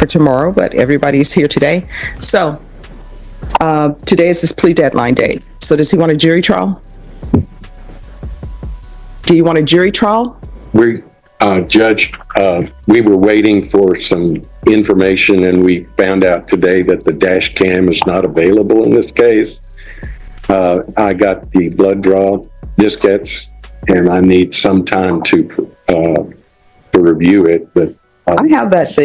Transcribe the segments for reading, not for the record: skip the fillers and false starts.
for tomorrow, but everybody's here today. So today is his plea deadline date. So does he want a jury trial? Do you want a jury trial? Judge, we were waiting for some information and we found out today that the dash cam is not available in this case. I got the blood draw diskettes and I need some time to review it, but I have that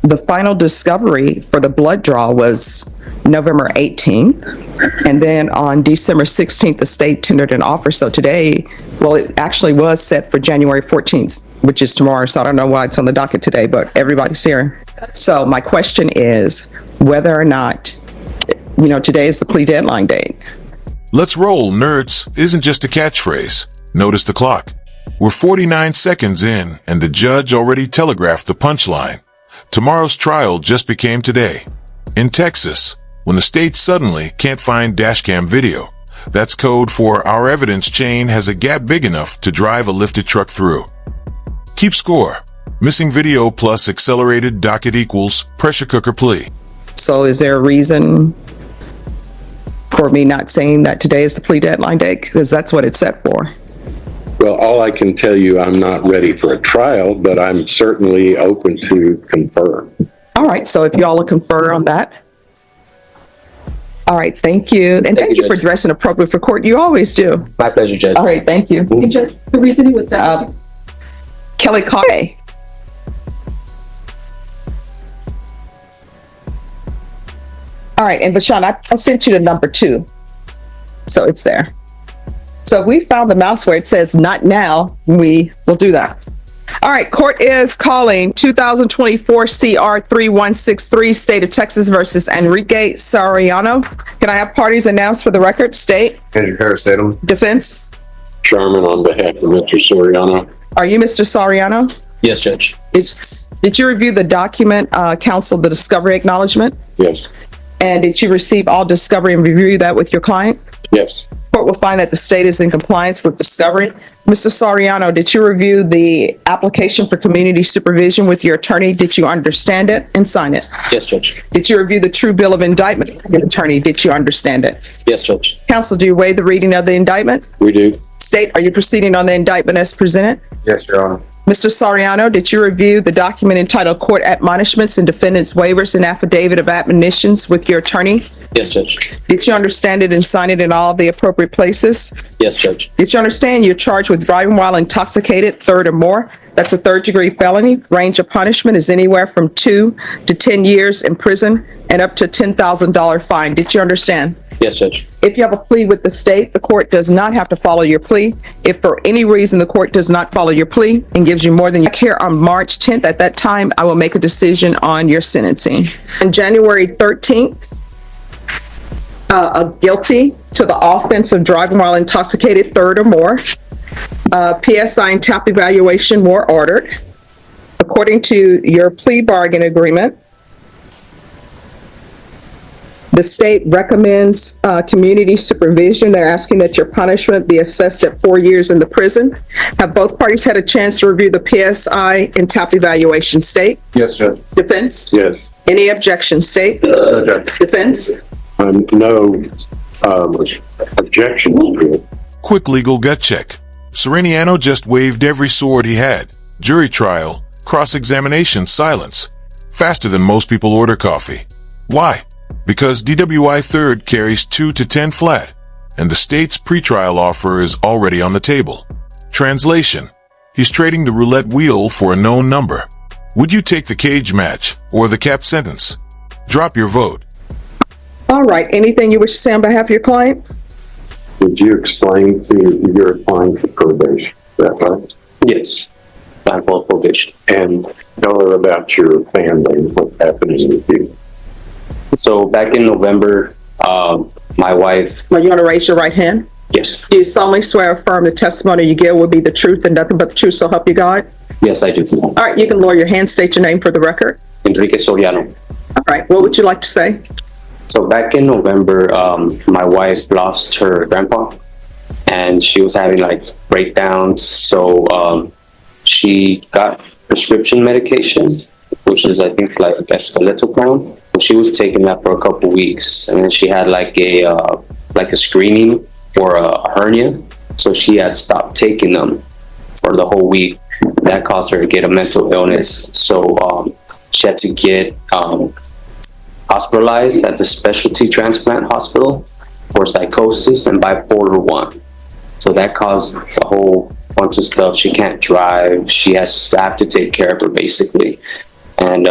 the final discovery for the blood draw was November 18th. And then on December 16th, the state tendered an offer. So today, well, it actually was set for January 14th, which is tomorrow. So I don't know why it's on the docket today, but everybody's here. So my question is whether or not, today is the plea deadline date. Let's roll, nerds, isn't just a catchphrase. Notice the clock. We're 49 seconds in, and the judge already telegraphed the punchline. Tomorrow's trial just became today. In Texas, when the state suddenly can't find dashcam video, that's code for our evidence chain has a gap big enough to drive a lifted truck through. Keep score. Missing video plus accelerated docket equals pressure cooker plea. So is there a reason for me not saying that today is the plea deadline date? Because that's what it's set for. well, all I can tell you, I'm not ready for a trial, but I'm certainly open to confer. All right, so if y'all will confer on that. All right, thank you. And thank you for dressing appropriate for court. You always do. My pleasure, Judge. All right, thank you. Hey, Judge, the reason he was sentenced. Kelly Carey. All right, and Vashawn, I sent you the number 2. So it's there. So we found the mouse where it says not now. We will do that. All right, court is calling 2024 CR 3163, State of Texas versus Enrique Soriano. Can I have parties announced for the record? State. Andrew Harris, Salem. Defense. Sherman on behalf of Mr. Soriano. Are you Mr. Soriano? Yes, Judge. Did you review the document, counsel, the discovery acknowledgement? Yes. And did you receive all discovery and review that with your client? Yes. Court will find that the state is in compliance with discovery. Mr. Soriano, did you review the application for community supervision with your attorney? Did you understand it and sign it? Yes, Judge. Did you review the true bill of indictment with your attorney? Did you understand it? Yes, Judge. Counsel, do you waive the reading of the indictment? We do. State, are you proceeding on the indictment as presented? Yes, Your Honor. Mr. Soriano, did you review the document entitled Court Admonishments and Defendant's Waivers and Affidavit of Admonitions with your attorney? Yes, Judge. Did you understand it and sign it in all the appropriate places? Yes, Judge. Did you understand you're charged with driving while intoxicated, third or more? That's a third-degree felony. Range of punishment is anywhere from 2 to 10 years in prison and up to $10,000 fine. Did you understand? Yes, Judge. If you have a plea with the state, the court does not have to follow your plea. If for any reason the court does not follow your plea and gives you more than you care on March 10th, at that time, I will make a decision on your sentencing. On January 13th, guilty to the offense of driving while intoxicated, third or more. PSI and TAP evaluation were ordered. According to your plea bargain agreement, the state recommends community supervision. They're asking that your punishment be assessed at 4 years in the prison. Have both parties had a chance to review the PSI and TAP evaluation? State. Yes, Judge. Defense. Yes. Any objection? State. No, Judge. Defense. No objections to it. Quick legal gut check. Soriano just waved every sword he had. Jury trial, cross-examination, silence. Faster than most people order coffee. Why? Because DWI third carries 2 to 10 flat, and the state's pretrial offer is already on the table. Translation: he's trading the roulette wheel for a known number. Would you take the cage match or the cap sentence? Drop your vote. All right. Anything you wish to say on behalf of your client? Did you explain to you're applying for probation? Is that right? Yes. Plan for probation. And tell her about your family and what's happening with you. So back in November, my wife. Now, you want to raise your right hand? Yes. Do you solemnly swear or affirm the testimony you give will be the truth and nothing but the truth, so help you God? Yes, I do. All right. You can lower your hand. State your name for the record. Enrique Soriano. All right. What would you like to say? So back in November, my wife lost her grandpa, and she was having like breakdowns. So she got prescription medications, which is, I think, like eskeletopram. She was taking that for a couple weeks, and then she had like a screening for a hernia, so she had stopped taking them for the whole week. That caused her to get a mental illness, so she had to get hospitalized at the specialty transplant hospital for psychosis and bipolar 1. So that caused a whole bunch of stuff. She can't drive. She has to have to take care of her, basically. And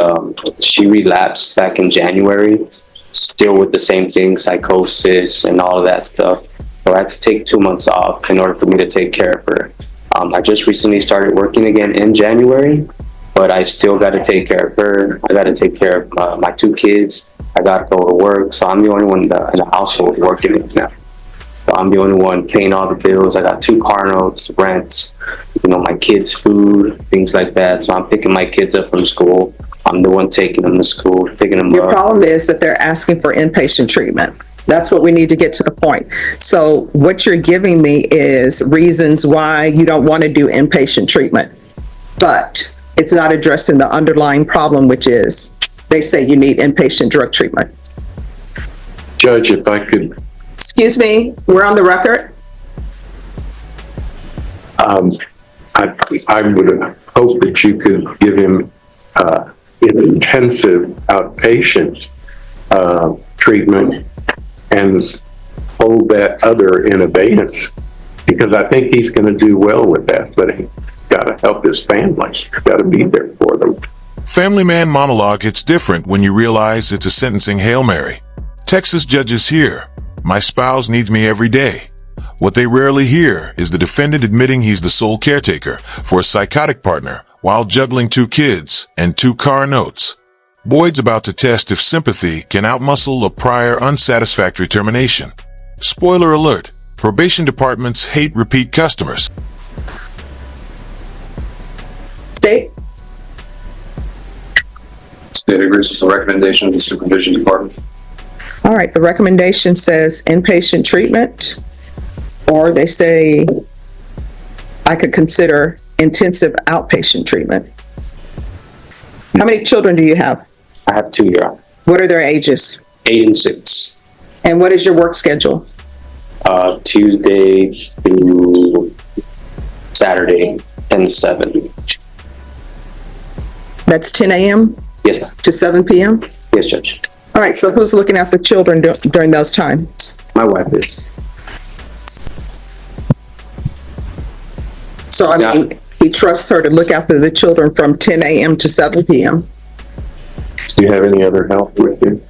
she relapsed back in January, still with the same thing, psychosis and all of that stuff. So I had to take 2 months off in order for me to take care of her. I just recently started working again in January, but I still got to take care of her. I got to take care of my 2 kids. I got to go to work. So I'm the only one in the household working now. So I'm the only one paying all the bills. I got 2 car notes, rent, my kids' food, things like that. So I'm picking my kids up from school. I'm the one taking them to school, picking them up. Your problem is that they're asking for inpatient treatment. That's what we need to get to the point. So what you're giving me is reasons why you don't want to do inpatient treatment, but it's not addressing the underlying problem, which is they say you need inpatient drug treatment. Judge, if I could, Excuse me, we're on the record. I would hope that you could give him intensive outpatient treatment and hold that other in abeyance, because I think he's going to do well with that, but he's got to help his family. He's got to be there for them. Family man monologue hits different when you realize it's a sentencing Hail Mary. Texas judges hear, "My spouse needs me every day." What they rarely hear is the defendant admitting he's the sole caretaker for a psychotic partner while juggling 2 kids and 2 car notes. Boyd's about to test if sympathy can outmuscle a prior unsatisfactory termination. Spoiler alert, probation departments hate repeat customers. State? State agrees with the recommendation of the supervision department. All right, the recommendation says inpatient treatment, or they say I could consider intensive outpatient treatment. How many children do you have? I have 2 year-old, What are their ages? 8 and 6. And what is your work schedule? Tuesday through Saturday, 10 to 7. That's 10 a.m. Yes, ma'am. to 7 p.m.? Yes, Judge. All right, so who's looking after children during those times? My wife is. So, I mean, he trusts her to look after the children from 10 a.m. to 7 p.m. Do you have any other help with you?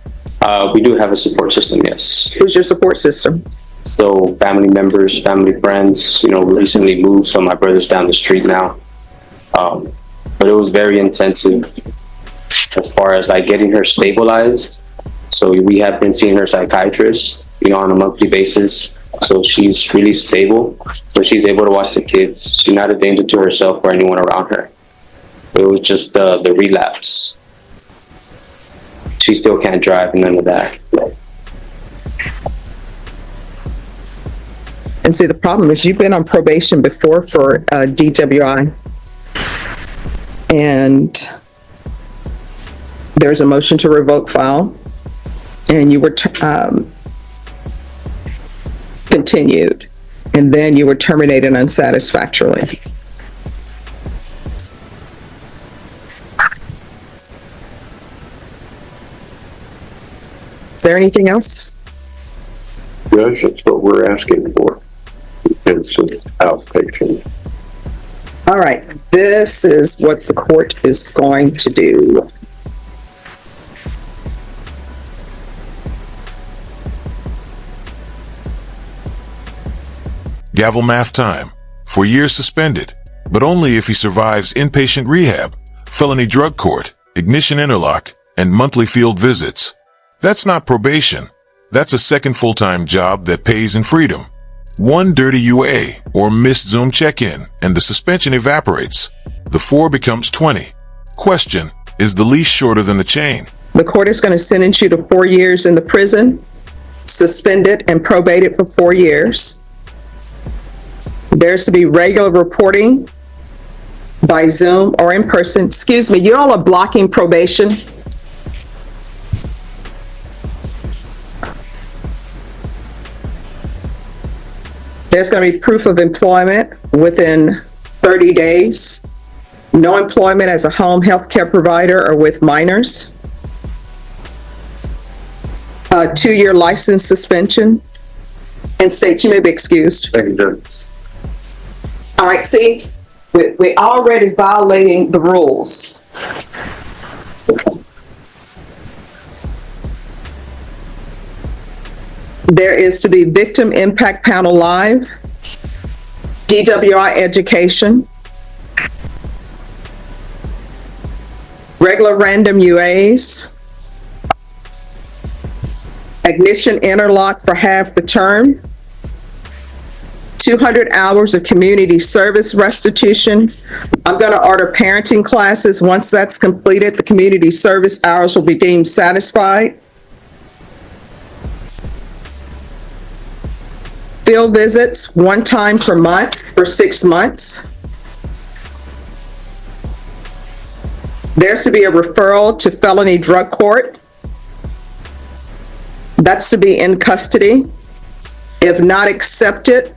We do have a support system, yes. Who's your support system? So family members, family friends, we recently moved, so my brother's down the street now. But it was very intensive as far as like getting her stabilized. So we have been seeing her psychiatrist, on a monthly basis. So she's really stable. So she's able to watch the kids. She's not a danger to herself or anyone around her. It was just the relapse. She still can't drive and none of that. And see, the problem is you've been on probation before for DWI. And there's a motion to revoke file. And you were continued. And then you were terminated unsatisfactorily. Is there anything else? Judge, that's what we're asking for. Intensive outpatient. All right, this is what the court is going to do. Gavel math time. For years suspended, but only if he survives inpatient rehab, felony drug court, ignition interlock, and monthly field visits. That's not probation. That's a second full-time job that pays in freedom. One dirty UA or missed Zoom check-in and the suspension evaporates. The 4 becomes 20. Question, is the leash shorter than the chain? The court is going to sentence you to 4 years in the prison, suspended and probated for 4 years. There's to be regular reporting by Zoom or in person. Excuse me, you all are blocking probation. There's going to be proof of employment within 30 days. No employment as a home health care provider or with minors. A 2-year license suspension. And state, you may be excused. Thank you, Judge. All right, see, we're already violating the rules. There is to be victim impact panel live, DWI education, regular random UAs, ignition interlock for half the term, 200 hours of community service restitution. I'm going to order parenting classes. Once that's completed, the community service hours will be deemed satisfied. Field visits, 1 time per month for 6 months. There's to be a referral to felony drug court. That's to be in custody. If not accepted,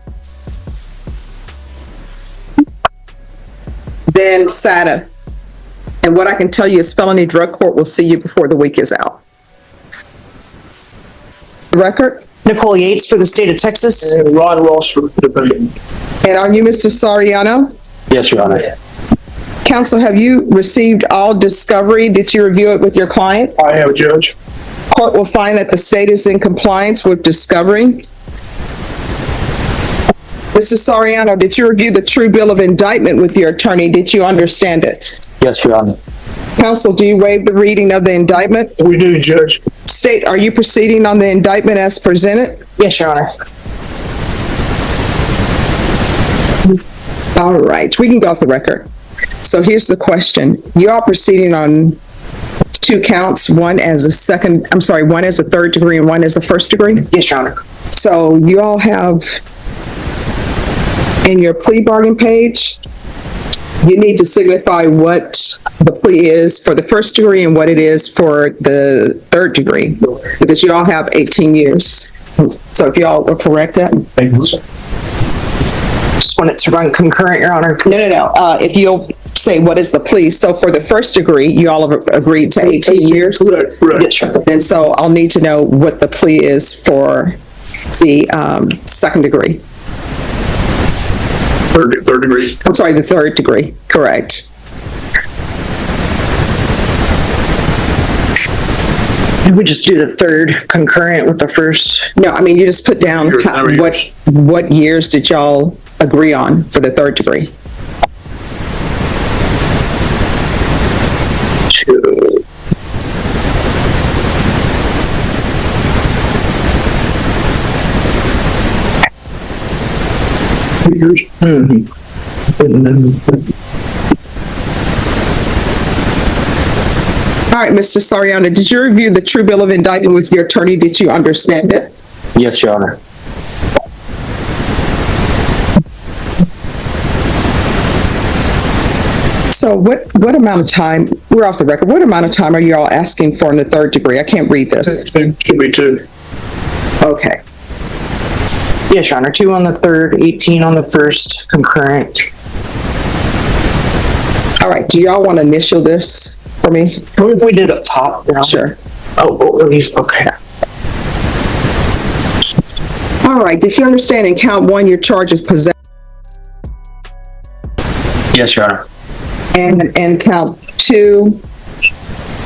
then SATA. And what I can tell you is felony drug court will see you before the week is out. Record? Nicole Yates for the state of Texas. And Ron Walsh for the defendant. And are you Mr. Soriano? Yes, Your Honor. Counsel, have you received all discovery? Did you review it with your client? I have, Judge. Court will find that the state is in compliance with discovery. Mr. Soriano, did you review the true bill of indictment with your attorney? Did you understand it? Yes, Your Honor. Counsel, do you waive the reading of the indictment? We do, Judge. State, are you proceeding on the indictment as presented? Yes, Your Honor. All right, we can go off the record. So here's the question. You are proceeding on 2 counts, one as a third degree and one as a first degree? Yes, Your Honor. So you all have in your plea bargain page, you need to signify what the plea is for the first degree and what it is for the third degree, because you all have 18 years. So if you all will correct that. Thank you. Just want it to run concurrent, Your Honor. No. If you'll say what is the plea. So for the first degree, you all have agreed to 18 years? Correct. Yes, Your Honor. And so I'll need to know what the plea is for the second degree. Third degree. I'm sorry, the third degree, correct. Did we just do the third concurrent with the first? No, I mean, you just put down what years did y'all agree on for the third degree? Years. All right, Mr. Soriano, did you review the true bill of indictment with your attorney? Did you understand it? Yes, Your Honor. So what amount of time, we're off the record, what amount of time are you all asking for in the third degree? I can't read this. Should be 2. Okay. Yes, Your Honor. 2 on the third, 18 on the first concurrent. All right, do y'all want to initial this for me? We did up top. Your Honor. Sure. Okay. All right, did you understand in count 1, your charge is possession? Yes, Your Honor. And count 2,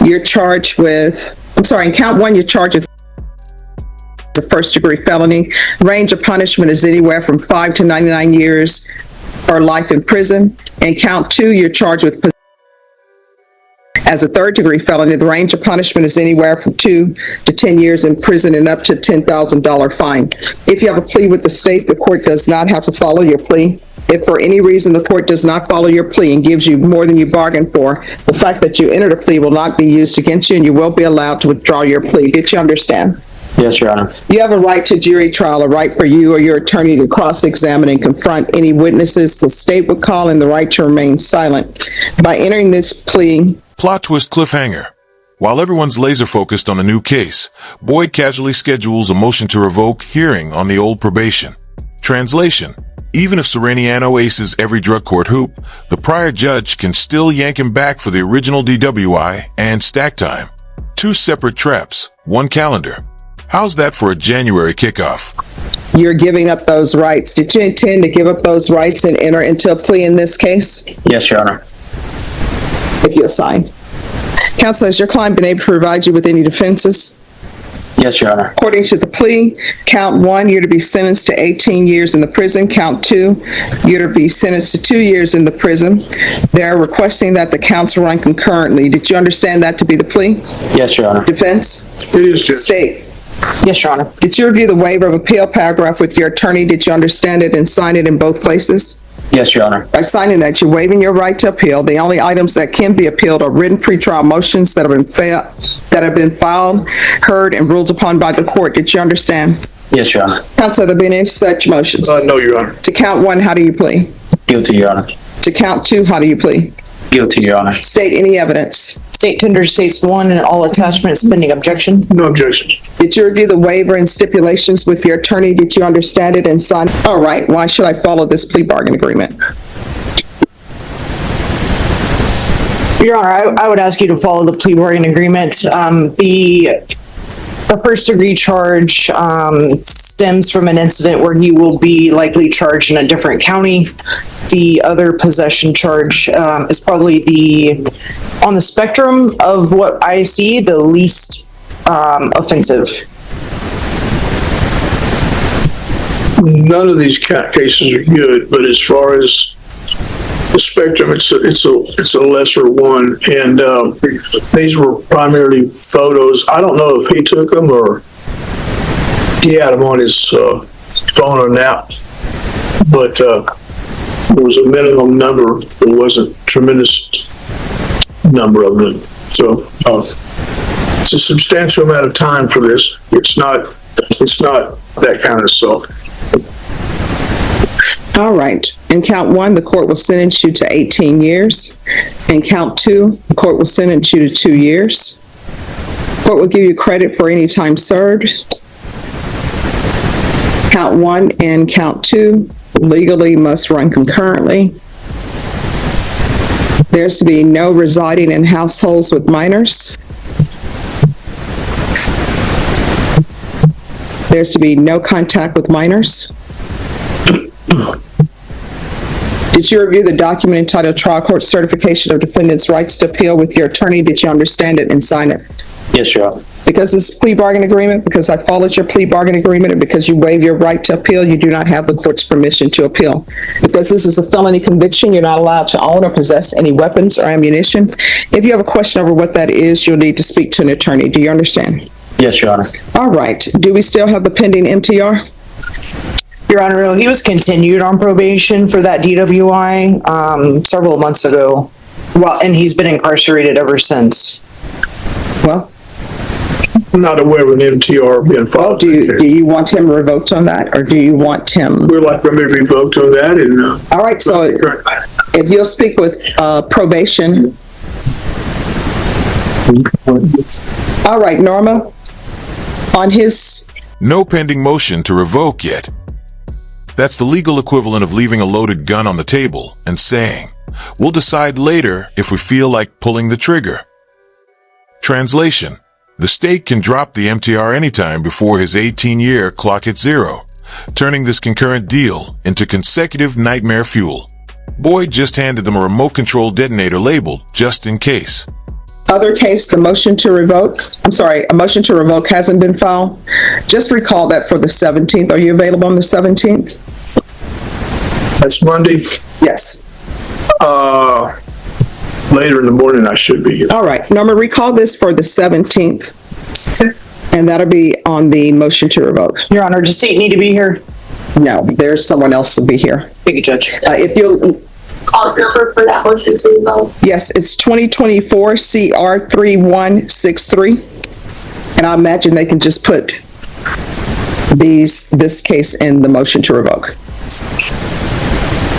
you're charged with, in count 1, you're charged with the first degree felony. Range of punishment is anywhere from 5 to 99 years or life in prison. And count 2, you're charged with as a third degree felony. The range of punishment is anywhere from 2 to 10 years in prison and up to $10,000 fine. If you have a plea with the state, the court does not have to follow your plea. If for any reason the court does not follow your plea and gives you more than you bargained for, the fact that you entered a plea will not be used against you and you will be allowed to withdraw your plea. Did you understand? Yes, Your Honor. You have a right to jury trial, a right for you or your attorney to cross-examine and confront any witnesses the state would call, and the right to remain silent. By entering this plea, Plot twist cliffhanger. While everyone's laser focused on a new case, Boyd casually schedules a motion to revoke hearing on the old probation. Translation. Even if Sereniano aces every drug court hoop, the prior judge can still yank him back for the original DWI and stack time. Two separate traps, one calendar. How's that for a January kickoff? you're giving up those rights. Did you intend to give up those rights and enter into a plea in this case? Yes, Your Honor. If you'll sign. Counsel, has your client been able to provide you with any defenses? Yes, Your Honor. According to the plea, count 1, you're to be sentenced to 18 years in the prison. Count 2, you're to be sentenced to 2 years in the prison. They're requesting that the counts run concurrently. Did you understand that to be the plea? Yes, Your Honor. Defense? It is, Judge. State? Yes, Your Honor. Did you review the waiver of appeal paragraph with your attorney? Did you understand it and sign it in both places? Yes, Your Honor. By signing that, you're waiving your right to appeal. The only items that can be appealed are written pretrial motions that have been filed, heard, and ruled upon by the court. Did you understand? Yes, Your Honor. Counsel, have there been any such motions? No, Your Honor. To count 1, how do you plead? Guilty, Your Honor. To count 2, how do you plead? Guilty, Your Honor. State any evidence. State tender states 1 and all attachments pending objection. No objections. Did you review the waiver and stipulations with your attorney? Did you understand it and sign? All right, why should I follow this plea bargain agreement? Your Honor, I would ask you to follow the plea bargain agreement. The first degree charge stems from an incident where he will be likely charged in a different county. The other possession charge is probably on the spectrum of what I see, the least offensive. None of these cases are good, but as far as the spectrum, it's a lesser one, and these were primarily photos. I don't know if he took them or he had them on his phone or not, but there was a minimum number. There wasn't a tremendous number of them, so it's a substantial amount of time for this. It's not that kind of stuff. All right. In count 1, the court will sentence you to 18 years. In count 2, the court will sentence you to 2 years. Court will give you credit for any time served. Count 1 and count 2 legally must run concurrently. There's to be no residing in households with minors. There's to be no contact with minors. Did you review the document entitled Trial Court Certification of Defendant's Rights to Appeal with your attorney? Did you understand it and sign it? Yes, Your Honor. Because this plea bargain agreement, because I followed your plea bargain agreement, and because you waive your right to appeal, you do not have the court's permission to appeal. Because this is a felony conviction, you're not allowed to own or possess any weapons or ammunition. If you have a question over what that is, you'll need to speak to an attorney. Do you understand? Yes, Your Honor. All right. Do we still have the pending MTR? Your Honor, he was continued on probation for that DWI several months ago. Well, and he's been incarcerated ever since. Well, I'm not aware of an MTR being filed. do you want him revoked on that, or do you want him? We're like going to be revoked on that, and All right, so if you'll speak with probation. All right, Norma, on his... No pending motion to revoke yet. That's the legal equivalent of leaving a loaded gun on the table and saying, we'll decide later if we feel like pulling the trigger. Translation. The state can drop the MTR anytime before his 18-year clock hits 0, turning this concurrent deal into consecutive nightmare fuel. Boyd just handed them a remote control detonator labeled just in case. Other case, a motion to revoke hasn't been filed. Just recall that for the 17th. Are you available on the 17th? that's Monday. Yes. Later in the morning, I should be here. All right. Norma, recall this for the 17th. And that'll be on the motion to revoke. Your Honor, does state need to be here? No, there's someone else to be here. Thank you, Judge. If you'll... Call number for that motion to revoke. Yes, it's 2024 CR 3163. And I imagine they can just put this case in the motion to revoke.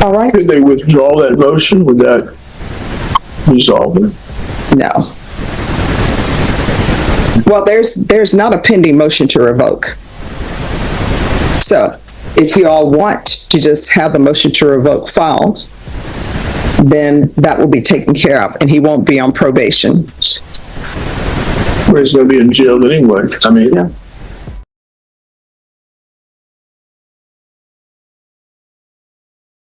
All right? Could they withdraw that motion? Would that resolve it? No. Well, there's not a pending motion to revoke. So if you all want to just have the motion to revoke filed, then that will be taken care of, and he won't be on probation. Well, he's gonna be in jail anyway. I mean, Yeah.